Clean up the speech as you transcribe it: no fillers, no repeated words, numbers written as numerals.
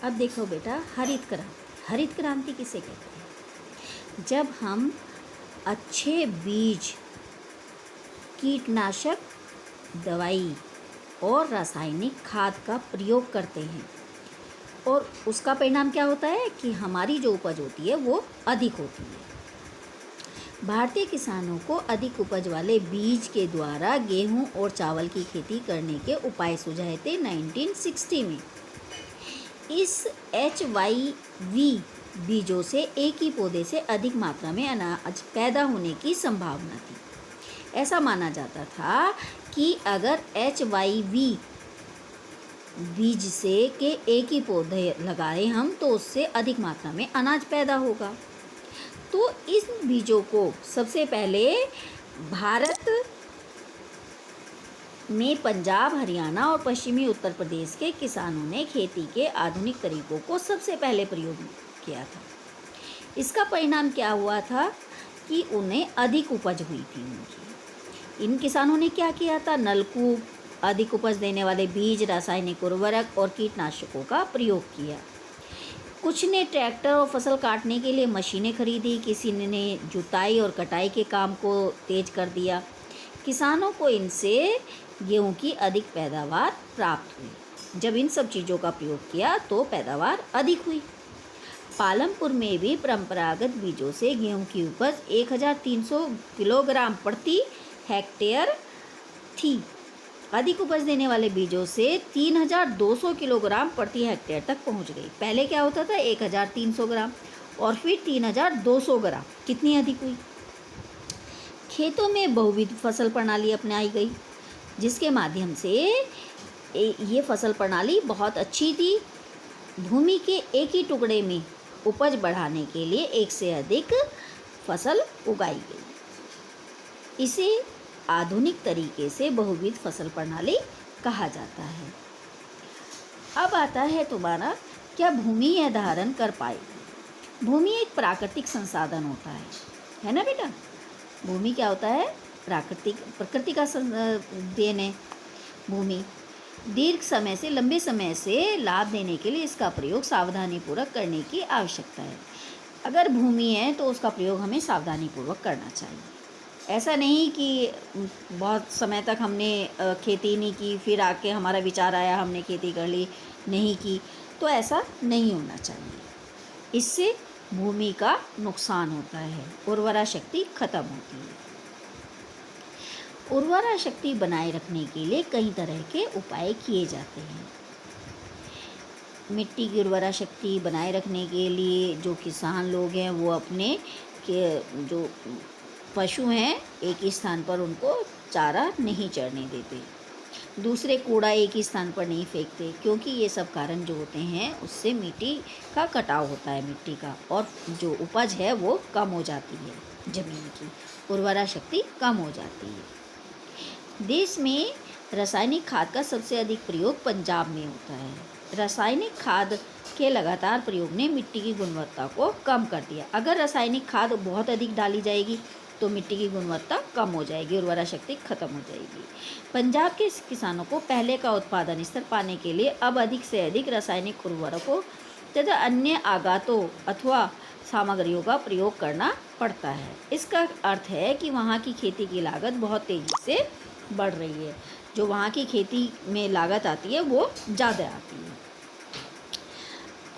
अब देखो बेटा, हरित क्रांति किसे कहते हैं? जब हम अच्छे बीज, कीटनाशक दवाई और रासायनिक खाद का प्रयोग करते हैं और उसका परिणाम क्या होता है कि हमारी जो उपज होती है वो अधिक होती है। भारतीय किसानों को अधिक उपज वाले बीज के द्वारा गेहूं और चावल की खेती करने के उपाय सुझाए थे 1960 में। इस HYV बीजों से एक ही पौधे से अधिक मात्रा में अनाज पैदा होने की संभावना थी। ऐसा माना जाता था कि अगर HYV बीज से के एक ही पौधे लगाए हम तो उससे अधिक मात्रा में अनाज पैदा होगा। तो इन बीजों को सबसे पहले भारत में पंजाब, हरियाणा और पश्चिमी उत्तर प्रदेश के किसानों ने खेती के आधुनिक तरीकों को सबसे पहले प्रयोग किया था। इसका परिणाम क्या हुआ था कि उन्हें अधिक उपज हुई थी उनकी। इन किसानों ने क्या किया था? नलकूप, अधिक उपज देने वाले बीज, रासायनिक उर्वरक और कीटनाशकों का प्रयोग किया। कुछ ने ट्रैक्टर और फसल काटने के लिए मशीनें खरीदी, किसी ने जुताई और कटाई के काम को तेज कर दिया। किसानों को इनसे गेहूं की अधिक पैदावार प्राप्त हुई। जब इन सब चीज़ों का प्रयोग किया तो पैदावार अधिक हुई। पालमपुर में भी परंपरागत बीजों से गेहूं की उपज 1300 किलोग्राम प्रति हेक्टेयर थी। अधिक उपज देने वाले बीजों से 3200 किलोग्राम प्रति हेक्टेयर तक पहुंच गई। पहले क्या होता था? 1300 ग्राम और फिर 3200 ग्राम। कितनी अधिक हुई? खेतों में बहुविध फसल प्रणाली अपनाई गई, जिसके माध्यम से ये फसल प्रणाली बहुत अच्छी थी। भूमि के एक ही टुकड़े में उपज बढ़ाने के लिए एक से अधिक फसल उगाई गई। इसे आधुनिक तरीके से बहुविध फसल प्रणाली कहा जाता है। अब आता है तुम्हारा, क्या भूमि यह धारण कर पाएगी? भूमि एक प्राकृतिक संसाधन होता है ना बेटा? भूमि क्या होता है? प्रकृति का देन है भूमि। दीर्घ समय से, लंबे समय से लाभ देने के लिए इसका प्रयोग सावधानीपूर्वक करने की आवश्यकता है। अगर भूमि है तो उसका प्रयोग हमें सावधानीपूर्वक करना चाहिए। ऐसा नहीं कि बहुत समय तक हमने खेती नहीं की, फिर आके हमारा विचार आया हमने खेती कर ली, नहीं की, तो ऐसा नहीं होना चाहिए। इससे भूमि का नुकसान होता है, उर्वरा शक्ति खत्म होती है। उर्वरा शक्ति बनाए रखने के लिए कई तरह के उपाय किए जाते हैं। मिट्टी की उर्वरा शक्ति बनाए रखने के लिए जो किसान लोग हैं वो अपने के जो पशु हैं एक ही स्थान पर उनको चारा नहीं चरने देते। दूसरे, कूड़ा एक ही स्थान पर नहीं फेंकते, क्योंकि ये सब कारण जो होते हैं उससे मिट्टी का कटाव होता है, मिट्टी का, और जो उपज है वो कम हो जाती है, ज़मीन की उर्वरा शक्ति कम हो जाती है। देश में रासायनिक खाद का सबसे अधिक प्रयोग पंजाब में होता है। रासायनिक खाद के लगातार प्रयोग ने मिट्टी की गुणवत्ता को कम कर दिया। अगर रासायनिक खाद बहुत अधिक डाली जाएगी तो मिट्टी की गुणवत्ता कम हो जाएगी, उर्वरा शक्ति खत्म हो जाएगी। पंजाब के किसानों को पहले का उत्पादन स्तर पाने के लिए अब अधिक से अधिक रासायनिक उर्वरकों तथा अन्य आघातों अथवा सामग्रियों का प्रयोग करना पड़ता है। इसका अर्थ है कि वहाँ की खेती की लागत बहुत तेज़ी से बढ़ रही है। जो वहाँ की खेती में लागत आती है वो ज़्यादा आती है।